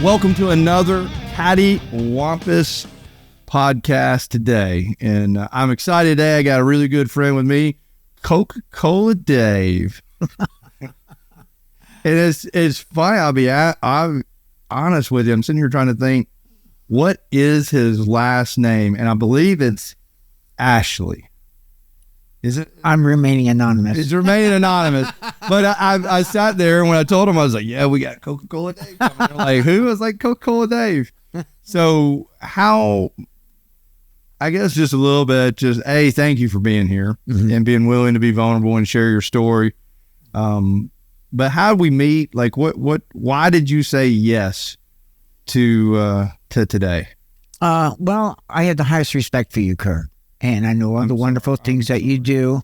Welcome to another Cattywampus podcast today. And I'm excited today. I got a really good friend with me, Coca-Cola Dave. And it's funny. I'm honest with you. I'm sitting here trying to think, what is his last name? And I believe it's Ashley. Is it? I'm remaining anonymous. It's remaining anonymous. But I sat there, and when I told him, I was like, yeah, we got Coca-Cola Dave. They're like, who? I was like, Coca-Cola Dave. So how, I guess just a little bit, hey, thank you for being here and being willing to be vulnerable and share your story. But how did we meet? Like, why did you say yes to today? Well, I have the highest respect for you, Kurt. And I know all the wonderful things that you do.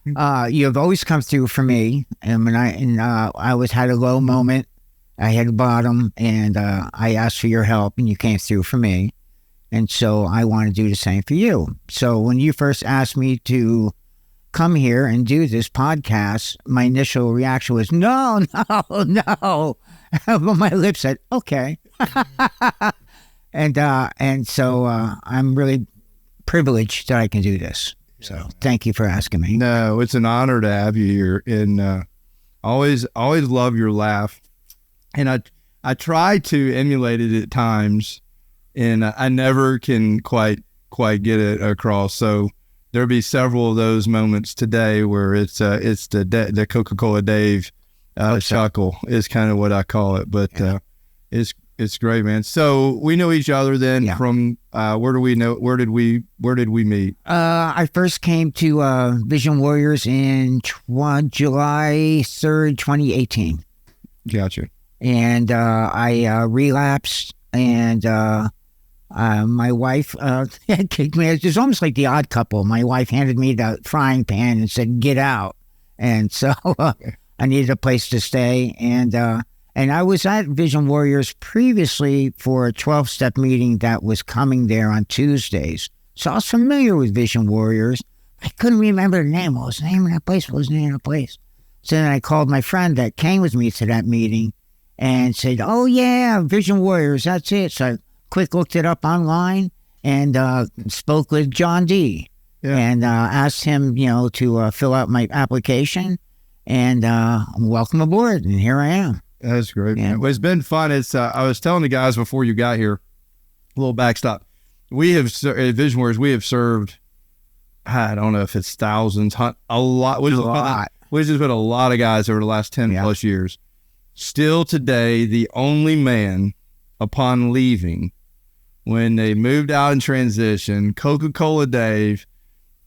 You have always come through for me. And when I always had a low moment, I had a bottom, and I asked for your help, and you came through for me. And so I want to do the same for you. So when you first asked me to come here and do this podcast, my initial reaction was, no. But my lips said, okay. And so I'm really privileged that I can do this. So thank you for asking me. No, it's an honor to have you here. And always love your laugh. And I try to emulate it at times, and I never can quite get it across. So there'll be several of those moments today where it's the Coca-Cola Dave chuckle is kind of what I call it. But it's great, man. So we know each other then from where did we meet? I first came to Vision Warriors in July 3rd, 2018. Gotcha. And I relapsed, and my wife kicked me. It's almost like the Odd Couple. My wife handed me the frying pan and said, "Get out." And so I needed a place to stay, and I was at Vision Warriors previously for a 12-step meeting that was coming there on Tuesdays. So I was familiar with Vision Warriors. I couldn't remember the name. What was the name of that place? What was the name of the place? So then I called my friend that came with me to that meeting and said, oh, yeah, Vision Warriors, that's it. So I quick looked it up online and spoke with John D. And asked him, to fill out my application. And welcome aboard. And here I am. That's great, man. It's been fun. It's I was telling the guys before you got here, a little backstop. We have at Vision Warriors, we have served, I don't know if it's thousands, a lot. Which has been a lot of guys over the last 10 plus years. Still today, the only man upon leaving, when they moved out in transition, Coca-Cola Dave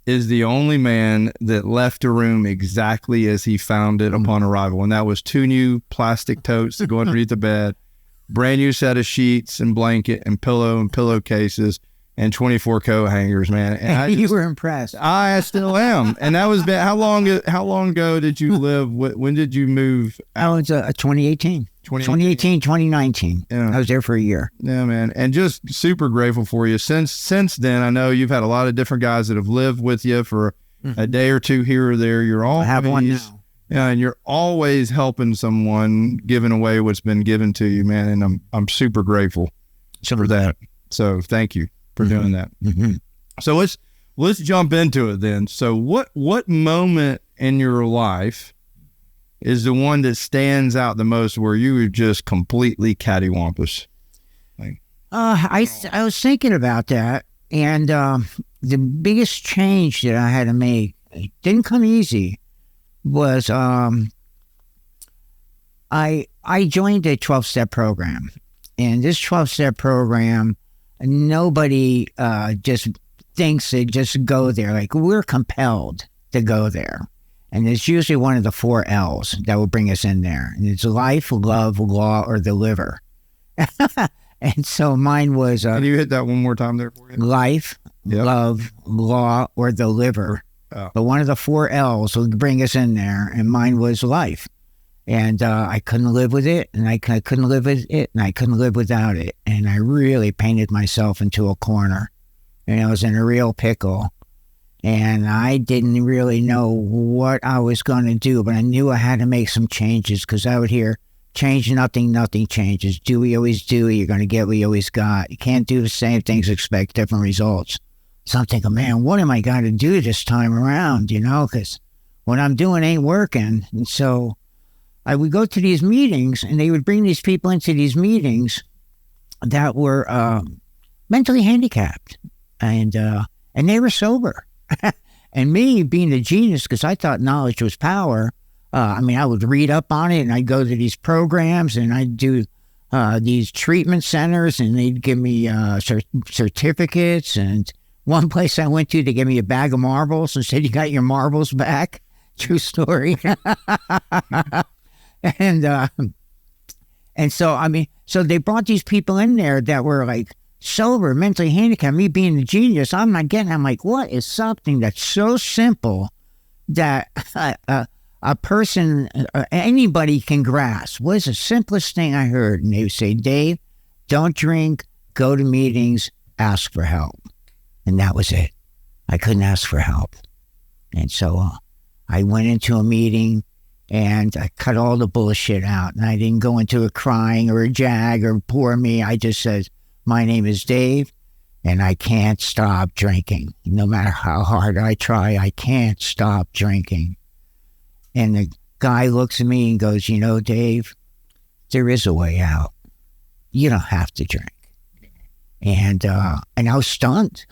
is the only man that left a room exactly as he found it upon arrival. And that was 2 new plastic totes to go underneath the bed, brand new set of sheets and blanket and pillowcases, and 24 coat hangers, man. And you were impressed. I still am. And that was how long ago did you live? When did you move out? Oh, it's 2018. 2019. Yeah. I was there for a year. Yeah, man. And just super grateful for you. Since then, I know you've had a lot of different guys that have lived with you for a day or two here or there. You're always, I have one now. Yeah, and you're always helping someone, giving away what's been given to you, man. And I'm super grateful for that. So thank you for doing that. So let's jump into it then. So what moment in your life is the one that stands out the most where you were just completely cattywampus? I was thinking about that, and the biggest change that I had to make, it didn't come easy, was I joined a 12-step program. And this 12-step program, nobody just thinks they just go there. Like, we're compelled to go there. And it's usually one of the 4 L's that will bring us in there. And it's life, love, law, or deliver. And so mine was... Can you hit that one more time there for you? Life, love, law, or deliver. Oh. But one of the 4 L's will bring us in there, and mine was life. And I couldn't live with it, and I couldn't live with it, and I couldn't live without it. And I really painted myself into a corner. And I was in a real pickle. And I didn't really know what I was going to do, but I knew I had to make some changes, because I would hear change nothing, nothing changes. Do what you always do, you're going to get what you always got. You can't do the same things, expect different results. So I'm thinking, man, what am I going to do this time around, because what I'm doing ain't working. And so I would go to these meetings, and they would bring these people into these meetings that were mentally handicapped, and they were sober. And me being the genius, because I thought knowledge was power, I would read up on it, and I'd go to these programs, and I'd do these treatment centers, and they'd give me certificates. And one place I went to, they gave me a bag of marbles and said, "You got your marbles back." True story. And so they brought these people in there that were like sober, mentally handicapped. Me being the genius, I'm like, what is something that's so simple that a person, anybody can grasp? What is the simplest thing I heard? And they would say, "Dave, don't drink, go to meetings, ask for help." And that was it. I couldn't ask for help. And so I went into a meeting, and I cut all the bullshit out. And I didn't go into a crying or a jag or poor me. I just said, "My name is Dave, and I can't stop drinking. No matter how hard I try, I can't stop drinking." And the guy looks at me and goes, "Dave, there is a way out. You don't have to drink." And I was stunned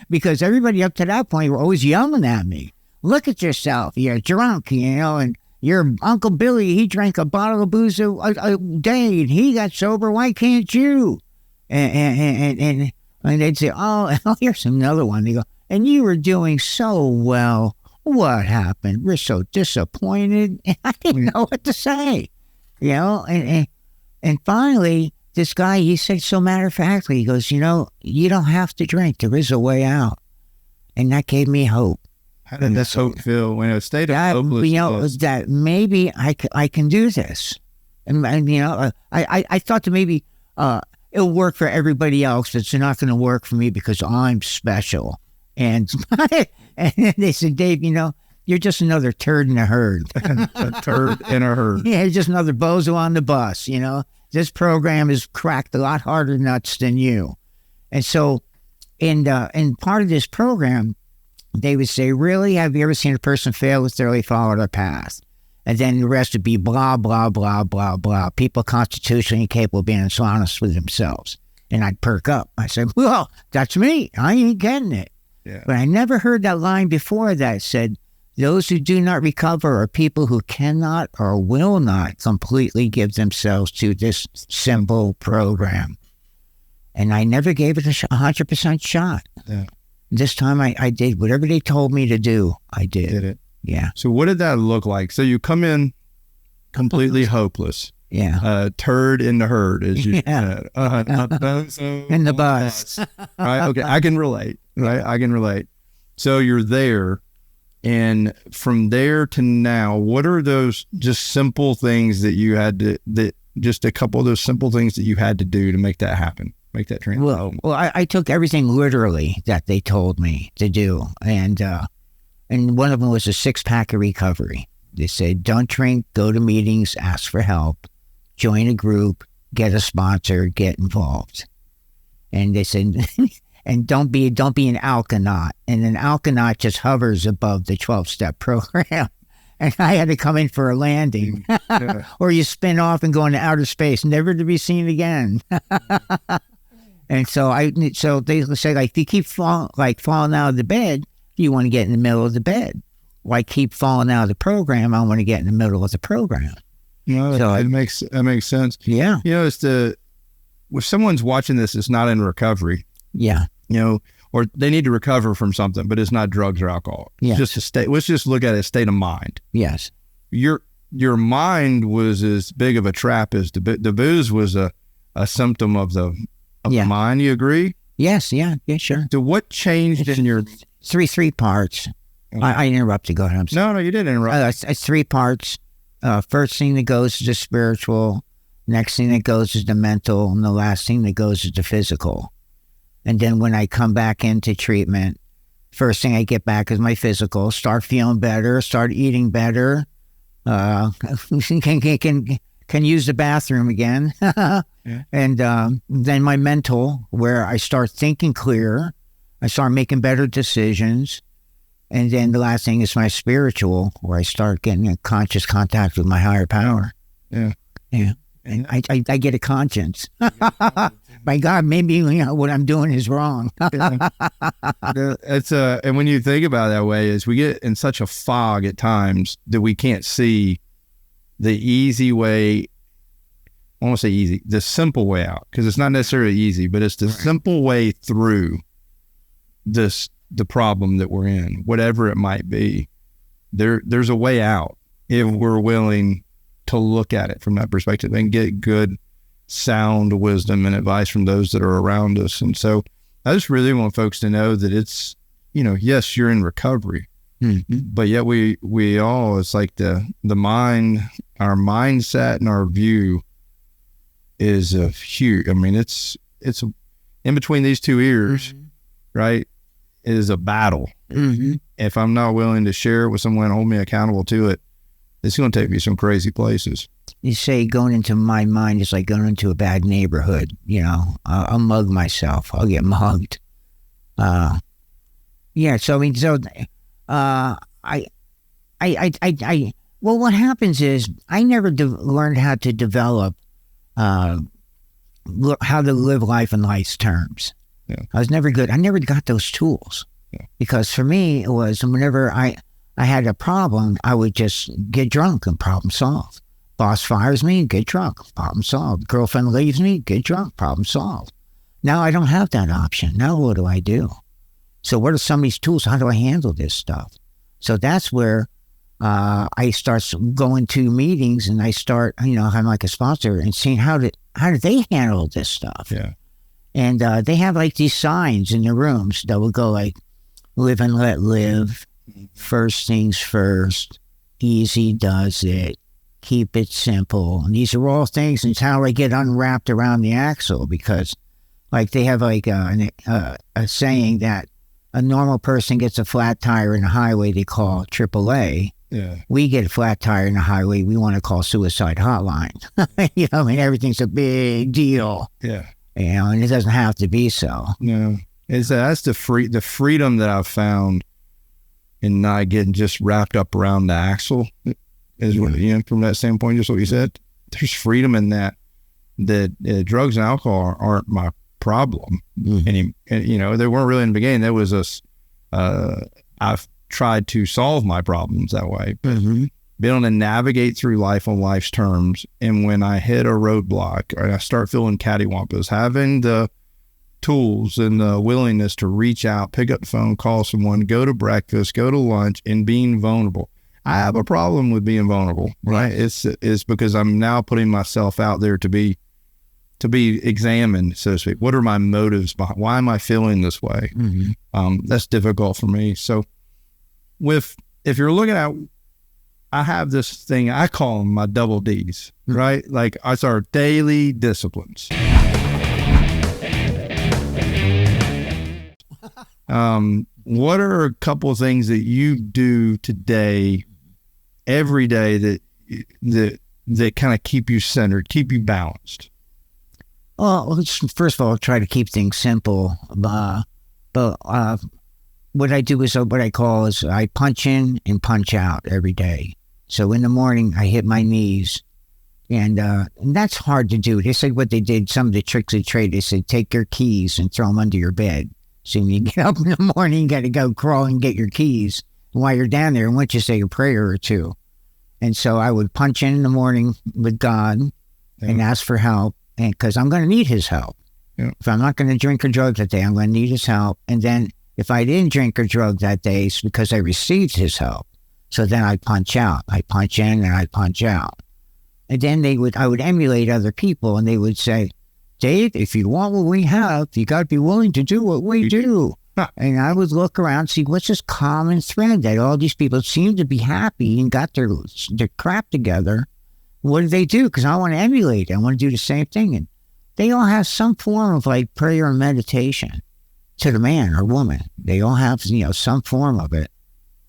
because everybody up to that point were always yelling at me. "Look at yourself. You're drunk, and your Uncle Billy, he drank a bottle of booze a day, and he got sober. Why can't you?" And they'd say, "Oh, here's another one." They go, "And you were doing so well. What happened? We're so disappointed." And I didn't know what to say, And finally, this guy, he said so matter-of-factly, he goes, "You don't have to drink. There is a way out." And that gave me hope. How did this hope feel when a state of hopelessness? That maybe I can do this. And I thought that maybe it'll work for everybody else. It's not going to work for me because I'm special. And they said, "Dave, you're just another turd in a herd." A turd in a herd. Yeah, just another bozo on the bus, This program is cracked a lot harder nuts than you. And so in part of this program, they would say, "Really, have you ever seen a person fail to thoroughly follow their path?" And then the rest would be blah, blah, blah, blah, blah. People constitutionally incapable of being honest with themselves. And I'd perk up. I said, "Well, that's me. I ain't getting it." Yeah. But I never heard that line before that said, "Those who do not recover are people who cannot or will not completely give themselves to this simple program." And I never gave it a 100% shot. Yeah. This time I did whatever they told me to do. I did. Did it? Yeah. So what did that look like? So you come in completely hopeless. Yeah. Turd in the herd, as you Yeah. said. In the bus. Right? Okay. I can relate. Right? I can relate. So you're there. And from there to now, what are those just simple things that you had to, just a couple of those simple things that you had to do to make that happen, make that transition? Well, I took everything literally that they told me to do. And one of them was a 6-pack of recovery. They said, "Don't drink, go to meetings, ask for help, join a group, get a sponsor, get involved." And they said, "And don't be an alkanaut." And an alkanaut just hovers above the 12-step program. And I had to come in for a landing. Yeah. Or you spin off and go into outer space, never to be seen again. And so they say, like, if you keep falling out of the bed, you want to get in the middle of the bed. Well, I keep falling out of the program, I want to get in the middle of the program. That makes sense. Yeah. If someone's watching this, it's not in recovery. Yeah. Or they need to recover from something, but it's not drugs or alcohol. Yeah. Just a state. Let's just look at a state of mind. Yes. Your mind was as big of a trap as the booze was a symptom of the mind. You agree? Yes. Yeah. Yeah. Sure. So what changed in your three parts? Okay. I interrupted. Go ahead. No, you didn't interrupt. It's 3 parts. First thing that goes is the spiritual. Next thing that goes is the mental, and the last thing that goes is the physical. And then when I come back into treatment, first thing I get back is my physical, start feeling better, start eating better, can use the bathroom again. Yeah. And then my mental, where I start thinking clearer, I start making better decisions. And then the last thing is my spiritual, where I start getting a conscious contact with my higher power. Yeah. Yeah. And I get a conscience. My God, maybe what I'm doing is wrong. It's and when you think about it that way, is we get in such a fog at times that we can't see the easy way. I won't say easy, the simple way out, because it's not necessarily easy, but it's the simple way through the problem that we're in, whatever it might be. There's a way out if we're willing to look at it from that perspective and get good, sound wisdom and advice from those that are around us. And so I just really want folks to know that it's, yes, you're in recovery, but yet we all, it's like the mind, our mindset and our view is a huge, it's in between these two ears, right, is a battle. If I'm not willing to share it with someone, hold me accountable to it, it's going to take me some crazy places. You say going into my mind is like going into a bad neighborhood. I'll mug myself. I'll get mugged. Yeah. So well, what happens is I never learned how to develop, how to live life in life's terms. Yeah. I was never good. I never got those tools, because for me, it was whenever I had a problem, I would just get drunk and problem solve. Boss fires me, get drunk, problem solved. Girlfriend leaves me, get drunk, problem solved. Now I don't have that option. Now what do I do? So what are some of these tools? How do I handle this stuff? So that's where I start going to meetings, and I start, I'm like a sponsor, and seeing how do they handle this stuff? Yeah. And they have like these signs in the rooms that will go like, live and let live, first things first, easy does it, keep it simple. And these are all things, and it's how I get unwrapped around the axle, because like they have like a saying that a normal person gets a flat tire in a highway they call AAA. Yeah. We get a flat tire in a highway we want to call suicide hotline. Everything's a big deal. Yeah. And it doesn't have to be so. No. That's the freedom that I've found in not getting just wrapped up around the axle is what, from that standpoint, just what you said, there's freedom in that drugs and alcohol aren't my problem. And they weren't really in the beginning. There was I've tried to solve my problems that way, but being able to navigate through life on life's terms. And when I hit a roadblock and I start feeling cattywampus, having the tools and the willingness to reach out, pick up the phone, call someone, go to breakfast, go to lunch, and being vulnerable. I have a problem with being vulnerable, right? It's because I'm now putting myself out there to be examined, so to speak. What are my motives behind? Why am I feeling this way? That's difficult for me. So if you're looking at, I have this thing, I call them my double Ds, right? Like it's our daily disciplines. What are a couple of things that you do today, every day, that kind of keep you centered, keep you balanced? Well, first of all, try to keep things simple. But what I do is what I call is I punch in and punch out every day. So in the morning, I hit my knees, and that's hard to do. They said what they did, some of the tricks of the trade, they said take your keys and throw them under your bed. So when you get up in the morning, you got to go crawl and get your keys. And while you're down there, once you say a prayer or two. And so I would punch in the morning with God and ask for help, and because I'm going to need his help. Yeah. If I'm not going to drink or drug that day, I'm going to need his help. And then if I didn't drink or drug that day, it's because I received his help. So then I punch out. I punch in and I punch out. And then I would emulate other people, and they would say, Dave, if you want what we have, you got to be willing to do what we do. And I would look around, see what's this common thread that all these people seem to be happy and got their crap together. What do they do? Because I want to emulate it. I want to do the same thing. And they all have some form of like prayer and meditation to the man or woman. They all have, some form of it.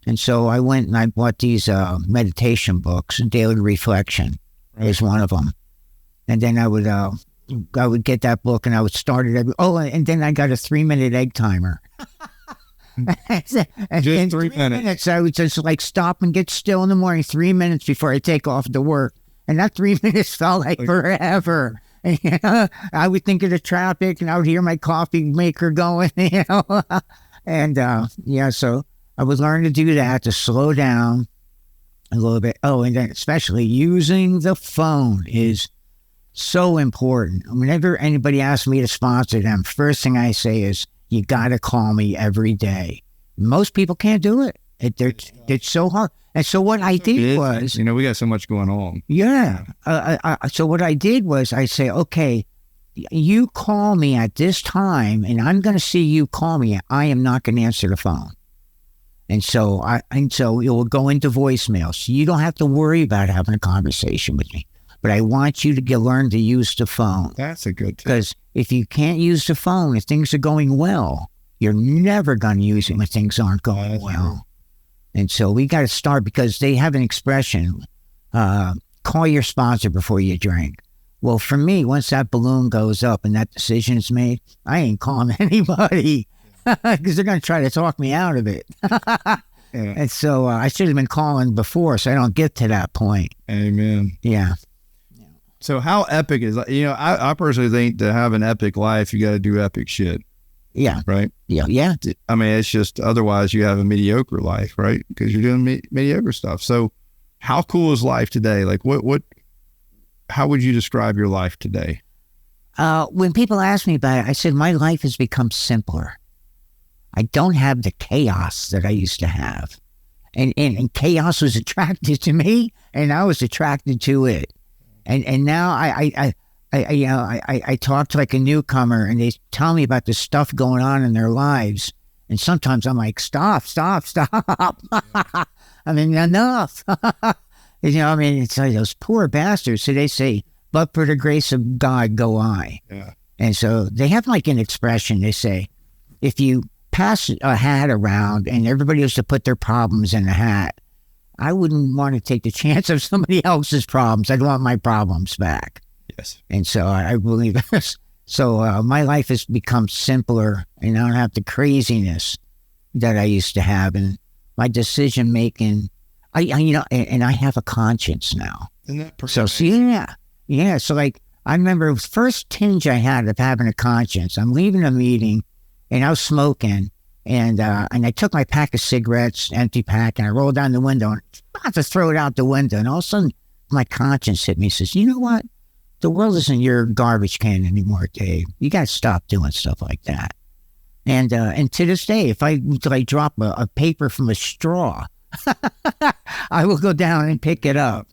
And so I went and I bought these meditation books, and Daily Reflection is one of them. And then I would get that book and I would start it and then I got a 3-minute egg timer. Just 3 minutes. I would just like stop and get still in the morning 3 minutes before I take off to work. And that 3 minutes felt like forever. And, I would think of the traffic and I would hear my coffee maker going, And so I would learn to do that, to slow down a little bit. Oh, and then especially using the phone is so important. Whenever anybody asks me to sponsor them, first thing I say is, you got to call me every day. Most people can't do it. It's so hard. And so what I did was... we got so much going on. Yeah. So what I did was I say, okay, you call me at this time and I'm going to see you call me. I am not going to answer the phone. And so it will go into voicemail. So you don't have to worry about having a conversation with me. But I want you to learn to use the phone. That's a good tip. Because if you can't use the phone, if things are going well, you're never going to use it when things aren't going well. And so we got to start, because they have an expression, call your sponsor before you drink. Well, for me, once that balloon goes up and that decision is made, I ain't calling anybody because they're going to try to talk me out of it. And so I should have been calling before so I don't get to that point. Amen. Yeah. So how epic is, I personally think to have an epic life, you got to do epic shit. Yeah. Right? Yeah. Yeah. I mean, it's just, otherwise you have a mediocre life, right? Because you're doing mediocre stuff. So how cool is life today? Like how would you describe your life today? When people ask me about it, I said, my life has become simpler. I don't have the chaos that I used to have. And chaos was attracted to me and I was attracted to it. And now I talk to like a newcomer and they tell me about the stuff going on in their lives. And sometimes I'm like, stop. I mean, enough. It's like those poor bastards. So they say, but for the grace of God, go I. Yeah. And so they have like an expression. They say, if you pass a hat around and everybody has to put their problems in the hat, I wouldn't want to take the chance of somebody else's problems. I'd want my problems back. Yes. And so I believe this. So my life has become simpler and I don't have the craziness that I used to have. And my decision making, and I have a conscience now. Isn't that perfect? So yeah. So like, I remember the first tinge I had of having a conscience. I'm leaving a meeting and I was smoking. And I took my pack of cigarettes, empty pack, and I rolled down the window and about to throw it out the window. And all of a sudden, my conscience hit me and says, you know what? The world isn't your garbage can anymore, Dave. You got to stop doing stuff like that. And to this day, if I drop a paper from a straw, I will go down and pick it up.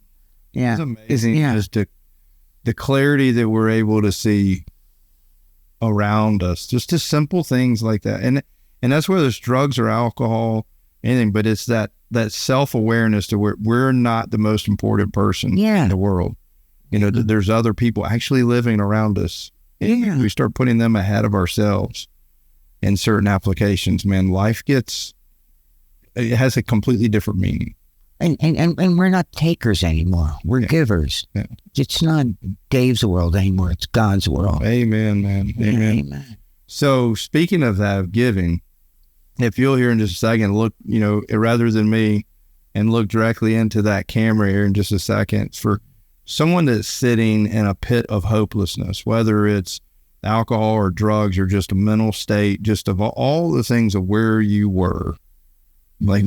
Yeah. It's amazing. Yeah. Just the clarity that we're able to see around us, just simple things like that. And that's whether it's drugs or alcohol, anything, but it's that self-awareness to where we're not the most important person in the world. There's other people actually living around us. Yeah. We start putting them ahead of ourselves in certain applications, man, it has a completely different meaning. And we're not takers anymore. We're givers. Yeah. It's not Dave's world anymore. It's God's world. Amen, man. Amen. So speaking of that, of giving, if you'll hear in just a second, look, rather than me, and look directly into that camera here in just a second, for someone that's sitting in a pit of hopelessness, whether it's alcohol or drugs or just a mental state, just of all the things of where you were, like,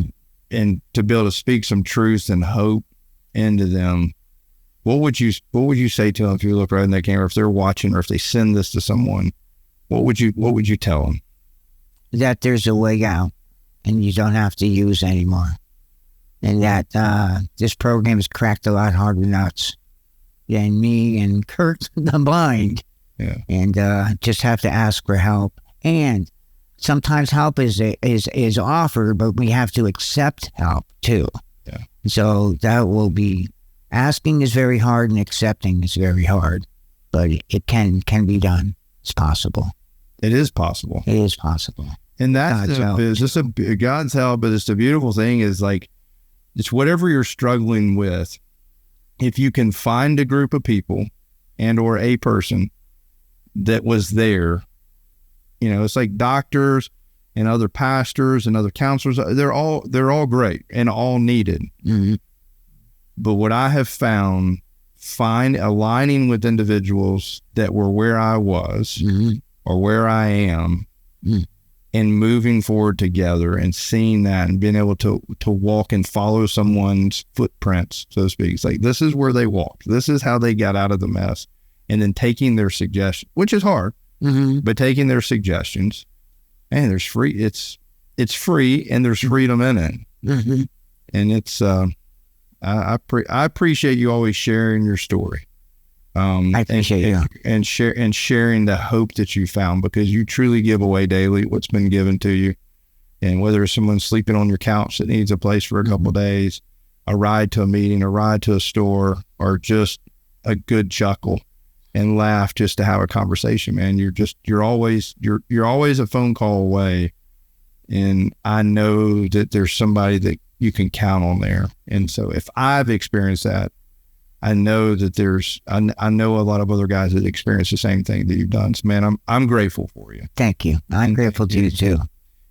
and to be able to speak some truth and hope into them, what would you say to them if you look right in that camera, if they're watching or if they send this to someone? What would you tell them? That there's a way out and you don't have to use anymore. And that this program has cracked a lot harder nuts than me and Kurt combined. Yeah. And just have to ask for help. And sometimes help is offered, but we have to accept help too. Yeah. So that will be, asking is very hard and accepting is very hard, but it can be done. It's possible. It is possible. It is possible. And that's God's help. it's just God's help. But it's the beautiful thing is like, it's whatever you're struggling with. If you can find a group of people and or a person that was there, it's like doctors and other pastors and other counselors. They're all great and all needed. Mm-hmm. But what I have found, aligning with individuals that were where I was Mm-hmm. or where I am, and moving forward together and seeing that and being able to walk and follow someone's footprints, so to speak. It's like, this is where they walked. This is how they got out of the mess. And then taking their suggestions, which is hard, Mm-hmm. but taking their suggestions, and there's free. It's free, and there's freedom in it. Mm-hmm. And it's I appreciate you always sharing your story. I appreciate you. And sharing the hope that you found, because you truly give away daily what's been given to you. And whether it's someone sleeping on your couch that needs a place for a couple of days, a ride to a meeting, a ride to a store, or just a good chuckle and laugh just to have a conversation, man, you're always a phone call away. And I know that there's somebody that you can count on there. And so if I've experienced that, I know that I know a lot of other guys that experience the same thing that you've done. So, man, I'm grateful for you. Thank you. I'm grateful to you too.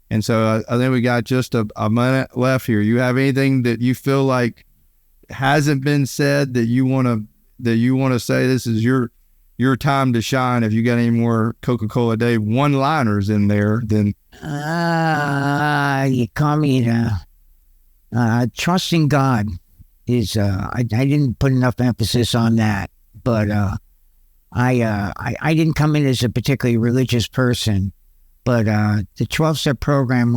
And so I think we got just a minute left here. You have anything that you feel like hasn't been said that you want to say? This is your time to shine. If you got any more Coca-Cola Dave one-liners in there, then you call me trusting God is I didn't put enough emphasis on that, but I didn't come in as a particularly religious person, but the 12-step program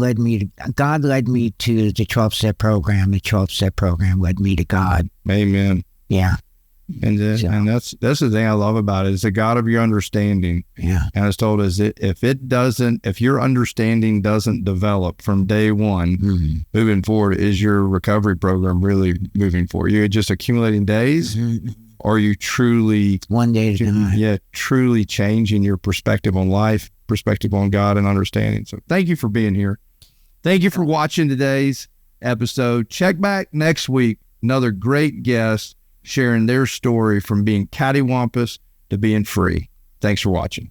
God led me to the 12-step program. The 12-step program led me to God. amen. Yeah. And that's the thing I love about it. It's the God of your understanding. Yeah. And I was told is that if your understanding doesn't develop from day one, moving forward, is your recovery program really moving forward? You're just accumulating days, or are you truly one day at a time? Yeah, truly changing your perspective on life, perspective on God, and understanding. So thank you for being here. Thank you for watching today's episode. Check back next week. Another great guest sharing their story from being cattywampus to being free. Thanks for watching.